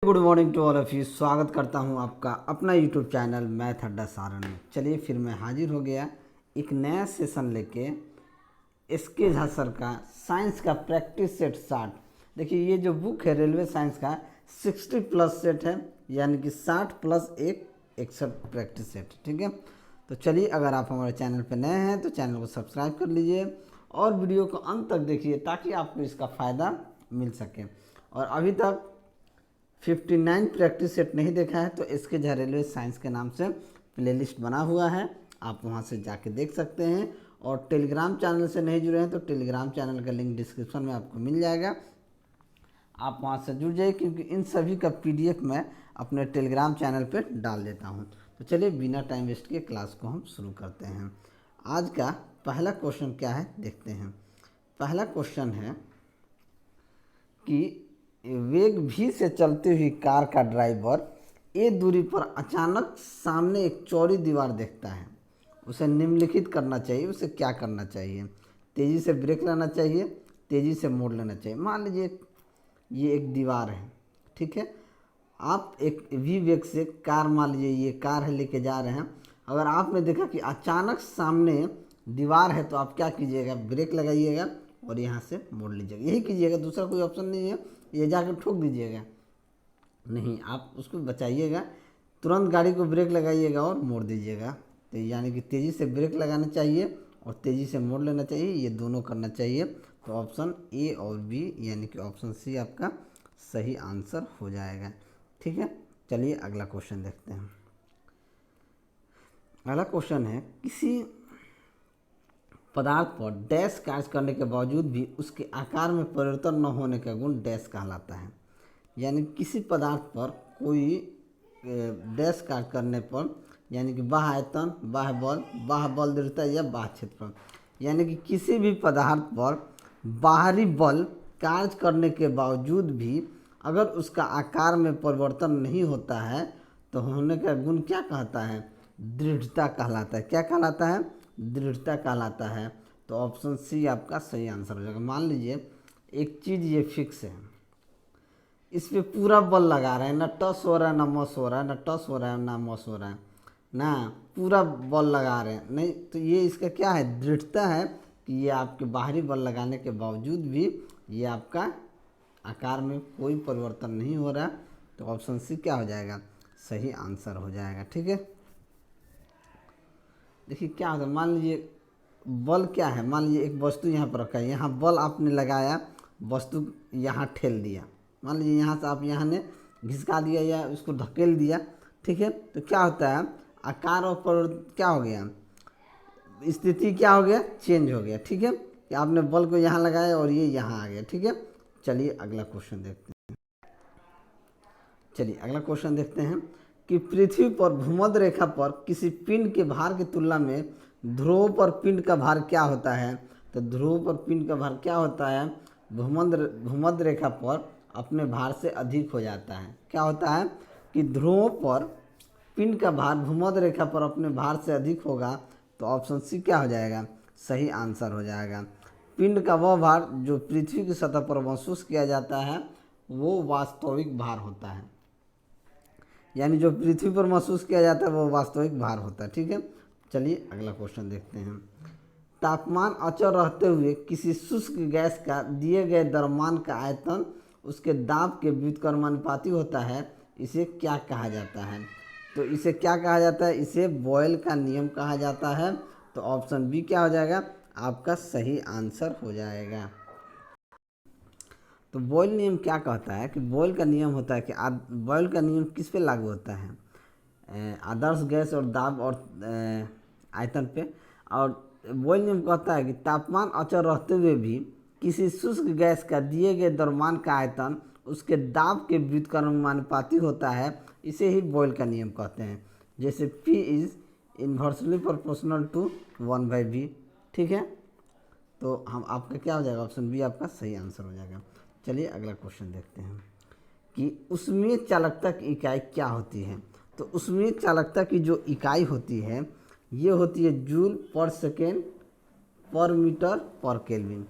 Good morning to all of you. स्वागत करता हूं आपका अपना यूट्यूब चैनल मैथ अड्डा सारण में। चलिए फिर मैं हाजिर हो गया एक नया सेशन लेके। एसके झा सर का साइंस का प्रैक्टिस सेट 60। देखिए ये जो बुक है रेलवे साइंस का 60 प्लस सेट है, यानी कि 60 प्लस 1 61 प्रैक्टिस सेट। ठीक है, तो चलिए अगर आप हमारे चैनल पर नए हैं तो चैनल को सब्सक्राइब कर लीजिए और वीडियो को अंत तक देखिए ताकि आपको इसका फ़ायदा मिल सके। और अभी तक 59 प्रैक्टिस सेट नहीं देखा है तो इसके झा रेलवे साइंस के नाम से प्लेलिस्ट बना हुआ है, आप वहां से जाके देख सकते हैं। और टेलीग्राम चैनल से नहीं जुड़े हैं तो टेलीग्राम चैनल का लिंक डिस्क्रिप्शन में आपको मिल जाएगा, आप वहां से जुड़ जाइए, क्योंकि इन सभी का पीडीएफ मैं अपने टेलीग्राम चैनल पर डाल देता हूं। तो चलिए बिना टाइम वेस्ट किए क्लास को हम शुरू करते हैं। आज का पहला क्वेश्चन क्या है देखते हैं। पहला क्वेश्चन है कि वेग v से चलती हुई कार का ड्राइवर ए दूरी पर अचानक सामने एक चौड़ी दीवार देखता है, उसे निम्नलिखित करना चाहिए। उसे क्या करना चाहिए? तेज़ी से ब्रेक लेना चाहिए, तेज़ी से मोड़ लेना चाहिए। मान लीजिए ये एक दीवार है, ठीक है, आप एक v वेग से कार, मान लीजिए ये कार है, लेके जा रहे हैं। अगर आपने देखा कि अचानक सामने दीवार है तो आप क्या कीजिएगा? ब्रेक लगाइएगा और यहाँ से मोड़ लीजिएगा, यही कीजिएगा, दूसरा कोई ऑप्शन नहीं है। ये जाकर ठोक दीजिएगा नहीं, आप उसको बचाइएगा, तुरंत गाड़ी को ब्रेक लगाइएगा और मोड़ दीजिएगा। तो यानी कि तेज़ी से ब्रेक लगाना चाहिए और तेज़ी से मोड़ लेना चाहिए, ये दोनों करना चाहिए। तो ऑप्शन ए और बी यानी कि ऑप्शन सी आपका सही आंसर हो जाएगा। ठीक है, चलिए अगला क्वेश्चन देखते हैं। अगला क्वेश्चन है किसी पदार्थ पर डैश कार्य करने के बावजूद भी उसके आकार में परिवर्तन न होने का गुण डैश कहलाता है। यानी किसी पदार्थ पर कोई डैश कार्य करने पर, यानी कि बाह्य आयतन, बाह्य बल दृढ़ता या बाह्य क्षेत्रफल, यानी कि किसी भी पदार्थ पर बाहरी बल कार्य करने के बावजूद भी अगर उसका आकार में परिवर्तन नहीं होता है तो होने का गुण क्या कहता है? दृढ़ता कहलाता है। क्या कहलाता है? दृढ़ता कहलाता है। तो ऑप्शन सी आपका सही आंसर हो जाएगा। मान लीजिए एक चीज़ ये फिक्स है, इस पर पूरा बल लगा रहे हैं, ना टस हो रहा है ना मस हो रहा है, ना टस हो रहा है ना मस हो रहा है, ना पूरा बल लगा रहे हैं, नहीं, तो ये इसका क्या है? दृढ़ता है कि ये आपके बाहरी बल लगाने के बावजूद भी ये आपका आकार में कोई परिवर्तन नहीं हो रहा। तो ऑप्शन सी क्या हो जाएगा? सही आंसर हो जाएगा। ठीक है, देखिए क्या होता है, मान लीजिए बल क्या है, मान लीजिए एक वस्तु यहाँ पर रखा है, यहाँ बल आपने लगाया, वस्तु यहाँ ठेल दिया, मान लीजिए यहाँ से आप यहाँ ने घिसका दिया या उसको धकेल दिया, ठीक है, तो क्या होता है? आकार और पर क्या हो गया? स्थिति क्या हो गया? चेंज हो गया। ठीक है, कि आपने बल को यहाँ लगाया और ये यहाँ आ गया। ठीक है, चलिए अगला क्वेश्चन देखते हैं। चलिए अगला क्वेश्चन देखते हैं कि पृथ्वी पर भूमध्य रेखा पर किसी पिंड के भार की तुलना में ध्रुव पर पिंड का भार क्या होता है? तो ध्रुव पर पिंड का भार क्या होता है? भूमध्य रेखा पर अपने भार से अधिक हो जाता है। क्या होता है कि ध्रुव पर पिंड का भार भूमध्य रेखा पर अपने भार से अधिक होगा। तो ऑप्शन सी क्या हो जाएगा? सही आंसर हो जाएगा। पिंड का वह भार जो पृथ्वी की सतह पर महसूस किया जाता है वो वास्तविक भार होता है, यानी जो पृथ्वी पर महसूस किया जाता है वो वास्तविक भार होता है। ठीक है, चलिए अगला क्वेश्चन देखते हैं। तापमान अचल रहते हुए किसी शुष्क गैस का दिए गए द्रव्यमान का आयतन उसके दाब के व्युत्क्रमानुपाती होता है, इसे क्या कहा जाता है? तो इसे क्या कहा जाता है? इसे बॉयल का नियम कहा जाता है। तो ऑप्शन बी क्या हो जाएगा? आपका सही आंसर हो जाएगा। तो बॉयल नियम क्या कहता है कि बॉयल का नियम होता है कि बॉयल का नियम किस पे लागू होता है? आदर्श गैस और दाब और आयतन पे। और बॉयल नियम कहता है कि तापमान अचल रहते हुए भी किसी शुष्क गैस का दिए गए द्रव्यमान का आयतन उसके दाब के व्युत्क्रमानुपाती होता है, इसे ही बॉयल का नियम कहते हैं। जैसे P is inversely proportional to 1/v। ठीक है, तो हम आपका क्या हो जाएगा? ऑप्शन बी आपका सही आंसर हो जाएगा। चलिए अगला क्वेश्चन देखते हैं कि ऊष्मीय चालकता की इकाई क्या होती है? तो ऊष्मीय चालकता की जो इकाई होती है ये होती है जूल पर सेकेंड पर मीटर पर केल्विन।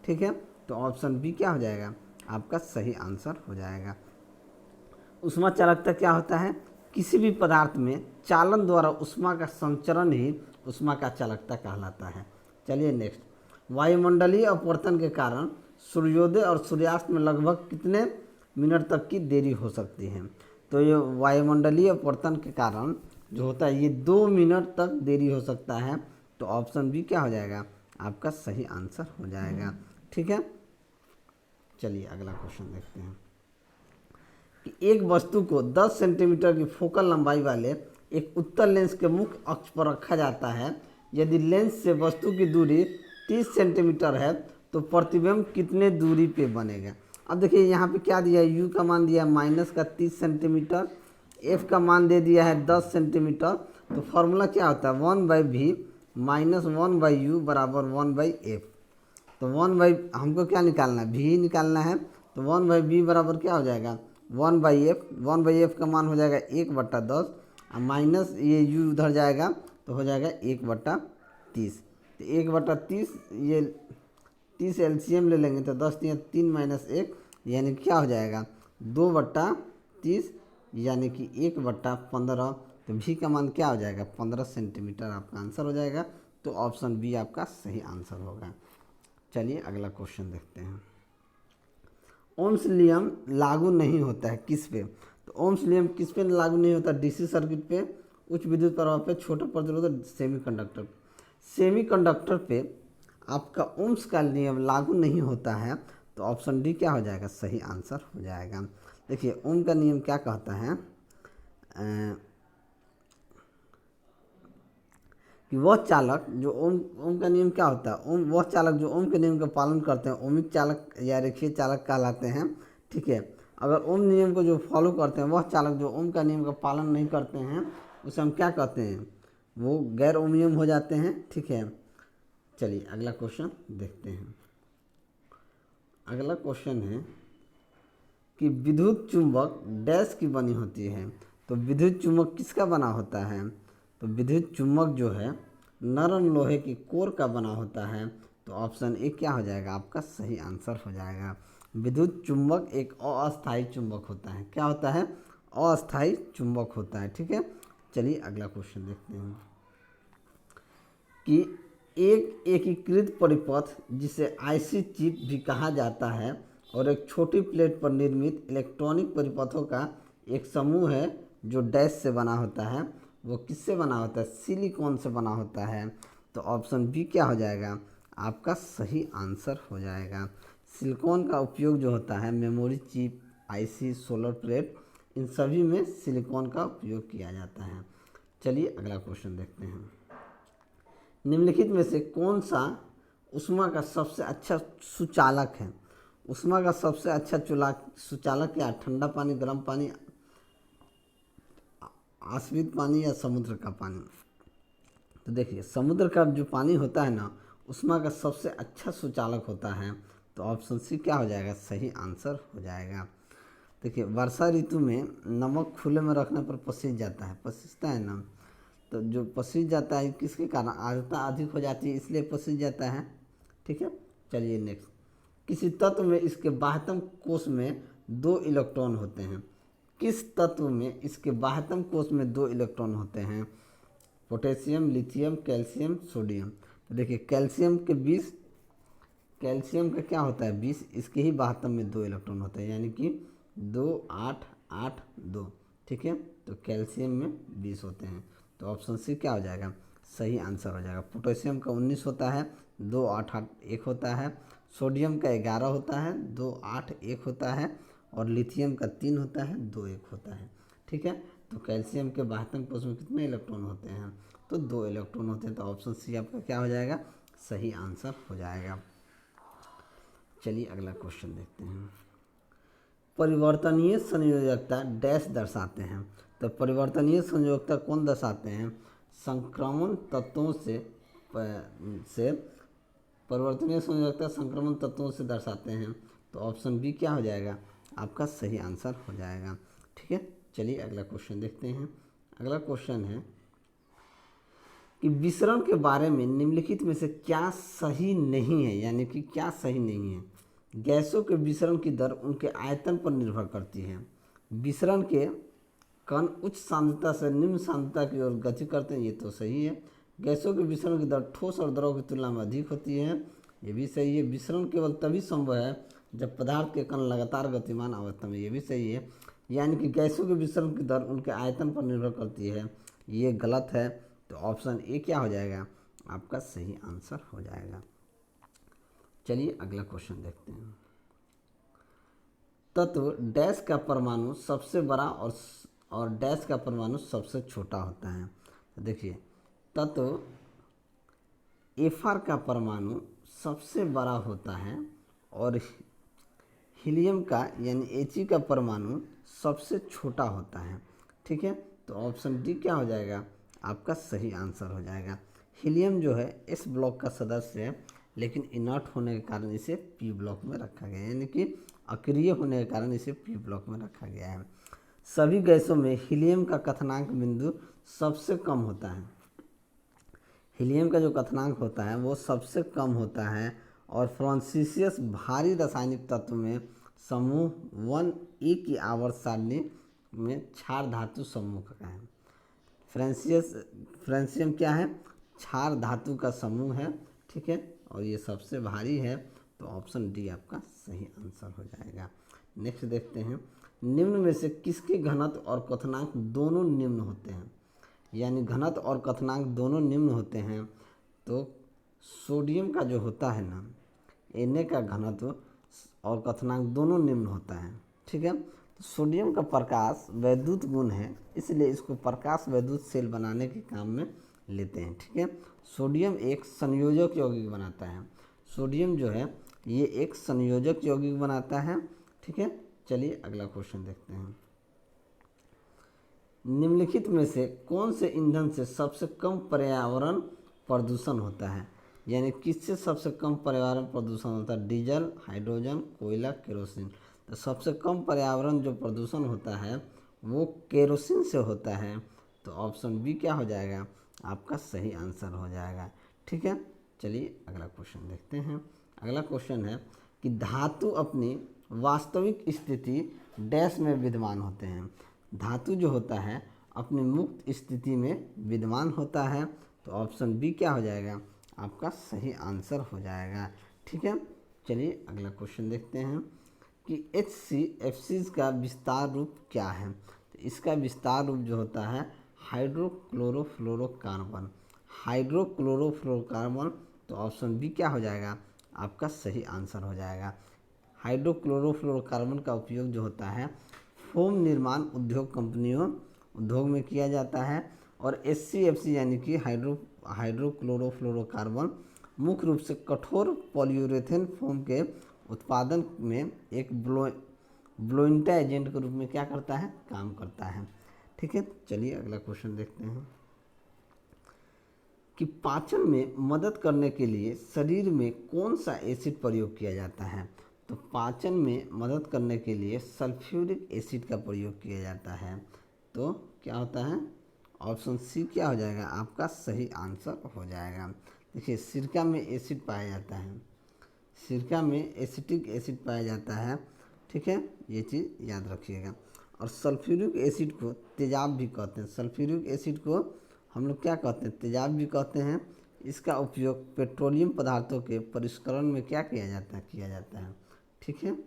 ठीक है, तो ऑप्शन बी क्या हो जाएगा? आपका सही आंसर हो जाएगा। ऊष्मा चालकता क्या होता है? किसी भी पदार्थ में चालन द्वारा ऊष्मा का संचरण ही ऊष्मा का चालकता कहलाता है। चलिए नेक्स्ट, वायुमंडलीय अपवर्तन के कारण सूर्योदय और सूर्यास्त में लगभग कितने मिनट तक की देरी हो सकती है? तो ये वायुमंडलीय अपवर्तन के कारण जो होता है ये 2 मिनट तक देरी हो सकता है। तो ऑप्शन बी क्या हो जाएगा? आपका सही आंसर हो जाएगा। ठीक है, चलिए अगला क्वेश्चन देखते हैं कि एक वस्तु को 10 सेंटीमीटर की फोकल लंबाई वाले एक उत्तल लेंस के मुख्य अक्ष पर रखा जाता है। यदि लेंस से वस्तु की दूरी 30 सेंटीमीटर है तो प्रतिबिंब कितने दूरी पे बनेगा? अब देखिए यहाँ पे क्या दिया है, यू का मान दिया है माइनस का 30 सेंटीमीटर, एफ का मान दे दिया है 10 सेंटीमीटर। तो फॉर्मूला क्या होता है? 1/v माइनस 1/u बराबर 1/f। तो 1 हमको क्या निकालना है? भी निकालना है। तो 1/v बराबर क्या हो जाएगा? 1/f। 1/f का मान हो जाएगा 1/10 और माइनस ये u उधर जाएगा तो हो जाएगा 1/30। तो 1/30 ये 30 एलसीएम ले लेंगे तो 10 या 3 माइनस 1 यानी क्या हो जाएगा? 2/30 यानी कि 1/15। तो भी का मान क्या हो जाएगा? 15 सेंटीमीटर आपका आंसर हो जाएगा। तो ऑप्शन बी आपका सही आंसर होगा। चलिए अगला क्वेश्चन देखते हैं। ओम्स नियम लागू नहीं होता है किस पे? तो ओम्स नियम किस पे लागू नहीं होता? डीसी सर्किट पे, उच्च विद्युत प्रवाह पे, छोटा प्रतिरोध, सेमीकंडक्टर। सेमीकंडक्टर पे आपका ओम्स का नियम लागू नहीं होता है। तो ऑप्शन डी क्या हो जाएगा? सही आंसर हो जाएगा। देखिए ओम का नियम क्या कहता है कि वह चालक जो ओम का नियम क्या होता है? वह चालक जो ओम के नियम का पालन करते हैं ओमिक चालक या रेखीय चालक कहलाते हैं। ठीक है, अगर ओम नियम को जो फॉलो करते हैं वह चालक जो ओम का नियम का पालन नहीं करते हैं उसे हम क्या कहते हैं? वो गैर ओमियम हो जाते हैं। ठीक है, चलिए अगला क्वेश्चन देखते हैं। अगला क्वेश्चन है कि विद्युत चुंबक डैश की बनी होती है। तो विद्युत चुंबक किसका बना होता है? तो विद्युत चुंबक जो है नरम लोहे की कोर का बना होता है। तो ऑप्शन ए क्या हो जाएगा? आपका सही आंसर हो जाएगा। विद्युत चुंबक एक अस्थायी चुंबक होता है। क्या होता है? अस्थायी चुंबक होता है। ठीक है, चलिए अगला क्वेश्चन देखते हैं कि एक एकीकृत परिपथ जिसे आईसी चिप भी कहा जाता है और एक छोटी प्लेट पर निर्मित इलेक्ट्रॉनिक परिपथों का एक समूह है जो डैश से बना होता है। वो किससे बना होता है? सिलिकॉन से बना होता है। तो ऑप्शन बी क्या हो जाएगा? आपका सही आंसर हो जाएगा। सिलिकॉन का उपयोग जो होता है memory chip, IC, solar plate, इन सभी में सिलिकॉन का उपयोग किया जाता है। चलिए अगला क्वेश्चन देखते हैं। निम्नलिखित में से कौन सा ऊष्मा का सबसे अच्छा सुचालक है? ऊष्मा का सबसे अच्छा सुचालक क्या? ठंडा पानी, गर्म पानी, आश्वित पानी या समुद्र का पानी? तो देखिए समुद्र का जो पानी होता है ना ऊष्मा का सबसे अच्छा सुचालक होता है। तो ऑप्शन सी क्या हो जाएगा? सही आंसर हो जाएगा। देखिए वर्षा ऋतु में नमक खुले में रखने पर पसीज जाता है, पसीजता है ना। तो जो पसीज जाता है किसके कारण? आर्द्रता अधिक हो जाती है इसलिए पसीज जाता है। ठीक है, चलिए नेक्स्ट। किसी तत्व में इसके बाह्यतम कोश में 2 इलेक्ट्रॉन होते हैं। किस तत्व में इसके बाह्यतम कोश में 2 इलेक्ट्रॉन होते हैं? Potassium, lithium, calcium, sodium. तो देखिए कैल्शियम के 20, कैल्शियम का क्या होता है 20, इसके ही बाह्यतम में 2 इलेक्ट्रॉन होते हैं यानी कि 2 8 8 2। ठीक है, तो कैल्शियम में 20 होते हैं। तो ऑप्शन सी क्या हो जाएगा? सही आंसर हो जाएगा। पोटेशियम का 19 होता है, 2 8 8 1 होता है। सोडियम का 11 होता है, 2 8 1 होता है। और लिथियम का 3 होता है, 2 1 होता है। ठीक है, तो कैल्शियम के बाह्यतम कोश में कितने इलेक्ट्रॉन होते हैं? तो 2 इलेक्ट्रॉन होते हैं। तो ऑप्शन सी आपका क्या हो जाएगा? सही आंसर हो जाएगा। चलिए अगला क्वेश्चन देखते हैं। परिवर्तनीय संयोजकता डैश दर्शाते हैं। तो परिवर्तनीय संयोजकता कौन दर्शाते हैं? संक्रमण तत्वों से परिवर्तनीय संयोजकता संक्रमण तत्वों से दर्शाते हैं। तो ऑप्शन बी क्या हो जाएगा? आपका सही आंसर हो जाएगा। ठीक है, चलिए अगला क्वेश्चन देखते हैं। अगला क्वेश्चन है कि विसरण के बारे में निम्नलिखित में से क्या सही नहीं है, यानी कि क्या सही नहीं है? गैसों के विसरण की दर उनके आयतन पर निर्भर करती है। विसरण के कण उच्च सांद्रता से निम्न सांद्रता की ओर गति करते हैं, ये तो सही है। गैसों के विसरण की दर ठोस और द्रव की तुलना में अधिक होती है, ये भी सही है। विसरण केवल तभी संभव है जब पदार्थ के कण लगातार गतिमान अवस्था में, ये भी सही है। यानी कि गैसों के विसरण की दर उनके आयतन पर निर्भर करती है, ये गलत है। तो ऑप्शन ए क्या हो जाएगा, आपका सही आंसर हो जाएगा। चलिए अगला क्वेश्चन देखते हैं। तत्व डैश का परमाणु सबसे बड़ा और डैश का परमाणु सबसे छोटा होता है। तो देखिए, तत्व एफआर का परमाणु सबसे बड़ा होता है और हीलियम का यानी एच का परमाणु सबसे छोटा होता है। ठीक है, तो ऑप्शन डी क्या हो जाएगा, आपका सही आंसर हो जाएगा। हीलियम जो है इस ब्लॉक का सदस्य है, लेकिन इनर्ट होने के कारण इसे पी ब्लॉक में रखा गया है, यानी कि अक्रिय होने के कारण इसे पी ब्लॉक में रखा गया है। सभी गैसों में हीलियम का क्वथनांक बिंदु सबसे कम होता है। हीलियम का जो क्वथनांक होता है वो सबसे कम होता है और फ्रांसीसियस भारी रासायनिक तत्व में समूह 1A की आवर्त सारणी में क्षार धातु समूह का है। फ्रांसियम क्या है, क्षार धातु का समूह है। ठीक है, और ये सबसे भारी है, तो ऑप्शन डी आपका सही आंसर हो जाएगा। नेक्स्ट देखते हैं, निम्न में से किसके घनत्व और क्वथनांक दोनों निम्न होते हैं, यानी घनत्व और क्वथनांक दोनों निम्न होते हैं। तो सोडियम का जो होता है ना, Na का घनत्व और क्वथनांक दोनों निम्न होता है। ठीक है, तो सोडियम का प्रकाश वैद्युत गुण है, इसलिए इसको प्रकाश वैद्युत सेल बनाने के काम में लेते हैं। ठीक है, सोडियम एक संयोजक यौगिक बनाता है। सोडियम जो है ये एक संयोजक यौगिक बनाता है। ठीक है, चलिए अगला क्वेश्चन देखते हैं। निम्नलिखित में से कौन से ईंधन से सबसे कम पर्यावरण प्रदूषण होता है, यानी किससे सबसे कम पर्यावरण प्रदूषण होता है, डीजल, हाइड्रोजन, कोयला, केरोसिन। तो सबसे कम पर्यावरण जो प्रदूषण होता है वो केरोसिन से होता है। तो ऑप्शन बी क्या हो जाएगा, आपका सही आंसर हो जाएगा। ठीक है, चलिए अगला क्वेश्चन देखते हैं। अगला क्वेश्चन है कि धातु अपनी वास्तविक स्थिति डैश में विद्यमान होते हैं। धातु जो होता है अपनी मुक्त स्थिति में विद्यमान होता है। तो ऑप्शन बी क्या हो जाएगा, आपका सही आंसर हो जाएगा। ठीक है, चलिए अगला क्वेश्चन देखते हैं कि HCFCs का विस्तार रूप क्या है। तो इसका विस्तार रूप जो होता है हाइड्रोक्लोरोफ्लोरोकार्बन। हाइड्रोक्लोरोफ्लोरोकार्बन, तो ऑप्शन बी क्या हो जाएगा, आपका सही आंसर हो जाएगा। हाइड्रोक्लोरोफ्लोरोकार्बन का उपयोग जो होता है फोम निर्माण उद्योग में किया जाता है। और HCFC यानी कि हाइड्रोक्लोरोफ्लोरोकार्बन मुख्य रूप से कठोर पॉलीयूरेथेन फोम के उत्पादन में एक ब्लोइंटा एजेंट के रूप में क्या करता है, काम करता है। ठीक है, चलिए अगला क्वेश्चन देखते हैं कि पाचन में मदद करने के लिए शरीर में कौन सा एसिड प्रयोग किया जाता है। तो पाचन में मदद करने के लिए सल्फ्यूरिक एसिड का प्रयोग किया जाता है। तो क्या होता है, ऑप्शन सी क्या हो जाएगा, आपका सही आंसर हो जाएगा। देखिए, सिरका में एसिड पाया जाता है, सिरका में एसिटिक एसिड पाया जाता है। ठीक है, ये चीज़ याद रखिएगा। और सल्फ्यूरिक एसिड को तेजाब भी कहते हैं। सल्फ्यूरिक एसिड को हम लोग क्या कहते हैं, तेजाब भी कहते हैं। इसका उपयोग पेट्रोलियम पदार्थों के परिष्करण में क्या किया जाता है। ठीक है,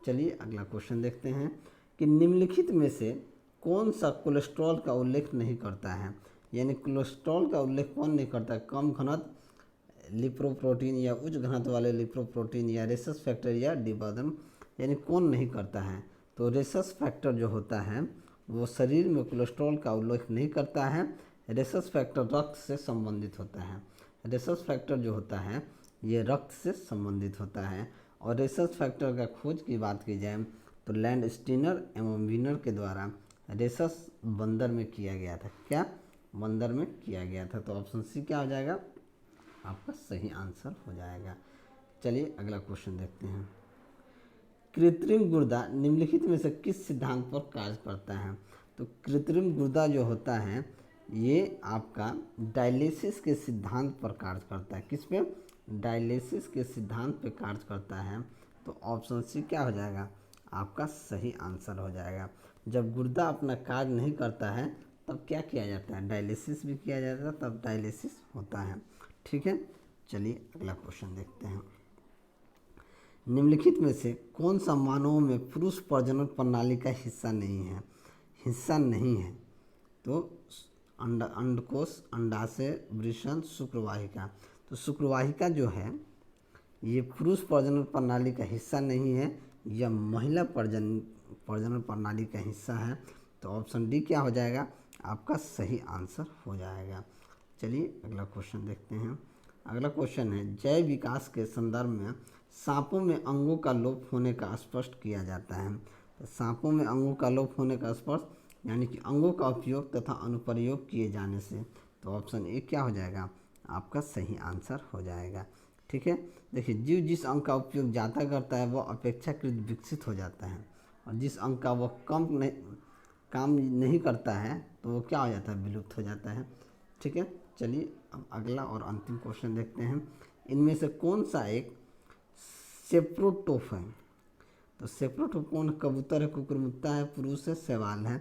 चलिए अगला क्वेश्चन देखते हैं कि निम्नलिखित में से कौन सा कोलेस्ट्रॉल का उल्लेख नहीं करता है, यानी कोलेस्ट्रॉल का उल्लेख कौन नहीं करता है, कम घनत्व लिपोप्रोटीन या उच्च घनत्व वाले लिपोप्रोटीन या रेसस फैक्टर या डिबर्दन, यानी कौन नहीं करता है। तो रेसस फैक्टर जो होता है वो शरीर में कोलेस्ट्रॉल का उल्लेख नहीं करता है। रेसस फैक्टर रक्त से संबंधित होता है। रेसस फैक्टर जो होता है ये रक्त से संबंधित होता है। और रेसस फैक्टर का खोज की बात की जाए तो लैंड स्टीनर एवं वीनर के द्वारा रेसस बंदर में किया गया था। क्या, बंदर में किया गया था। तो ऑप्शन सी क्या हो जाएगा, आपका सही आंसर हो जाएगा। चलिए अगला क्वेश्चन देखते हैं। कृत्रिम गुर्दा निम्नलिखित में से किस सिद्धांत पर कार्य करता है। तो कृत्रिम गुर्दा जो होता है ये आपका डायलिसिस के सिद्धांत पर कार्य करता है। किस पे, डायलिसिस के सिद्धांत पे कार्य करता है। तो ऑप्शन सी क्या हो जाएगा, आपका सही आंसर हो जाएगा। जब गुर्दा अपना कार्य नहीं करता है तब क्या किया जाता है, डायलिसिस भी किया जाता है, तब डायलिसिस होता है। ठीक है, चलिए अगला क्वेश्चन देखते हैं। निम्नलिखित में से कौन सा मानवों में पुरुष प्रजनन प्रणाली का हिस्सा नहीं है? तो अंडकोश, अंडाशय, वृषण, शुक्रवाहिका। तो शुक्रवाहिका जो है ये पुरुष प्रजनन प्रणाली का हिस्सा नहीं है, यह महिला प्रजनन प्रणाली का हिस्सा है। तो ऑप्शन डी क्या हो जाएगा, आपका सही आंसर हो जाएगा। चलिए अगला क्वेश्चन देखते हैं। अगला क्वेश्चन है, जैव विकास के संदर्भ में सांपों में अंगों का लोप होने का स्पष्ट किया जाता है। तो सांपों में अंगों का लोप होने का स्पष्ट यानी कि अंगों का उपयोग तथा अनुप्रयोग किए जाने से। तो ऑप्शन ए क्या हो जाएगा, आपका सही आंसर हो जाएगा। ठीक है, देखिए जीव जिस अंग का उपयोग ज़्यादा करता है वह अपेक्षाकृत विकसित हो जाता है, और जिस अंग का वह काम नहीं करता है तो वो क्या हो जाता है, विलुप्त हो जाता है। ठीक है, चलिए अब अगला और अंतिम क्वेश्चन देखते हैं। इनमें से कौन सा एक सेप्रोटोफ है? तो सेप्रोटोफ कौन, कबूतर है, कुकुरमुत्ता है, पुरुष है, शैवाल है?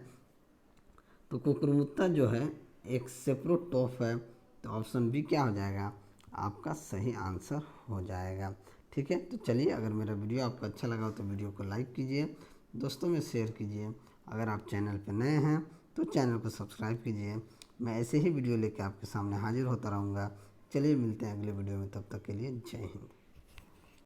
तो कुकुरमुत्ता जो है एक सेप्रोटोफ है। तो ऑप्शन बी क्या हो जाएगा, आपका सही आंसर हो जाएगा। ठीक है, तो चलिए अगर मेरा वीडियो आपको अच्छा लगा हो तो वीडियो को लाइक कीजिए, दोस्तों में शेयर कीजिए। अगर आप चैनल पर नए हैं तो चैनल को सब्सक्राइब कीजिए। मैं ऐसे ही वीडियो लेकर आपके सामने हाजिर होता रहूँगा। चलिए मिलते हैं अगले वीडियो में, तब तक के लिए जय हिंद।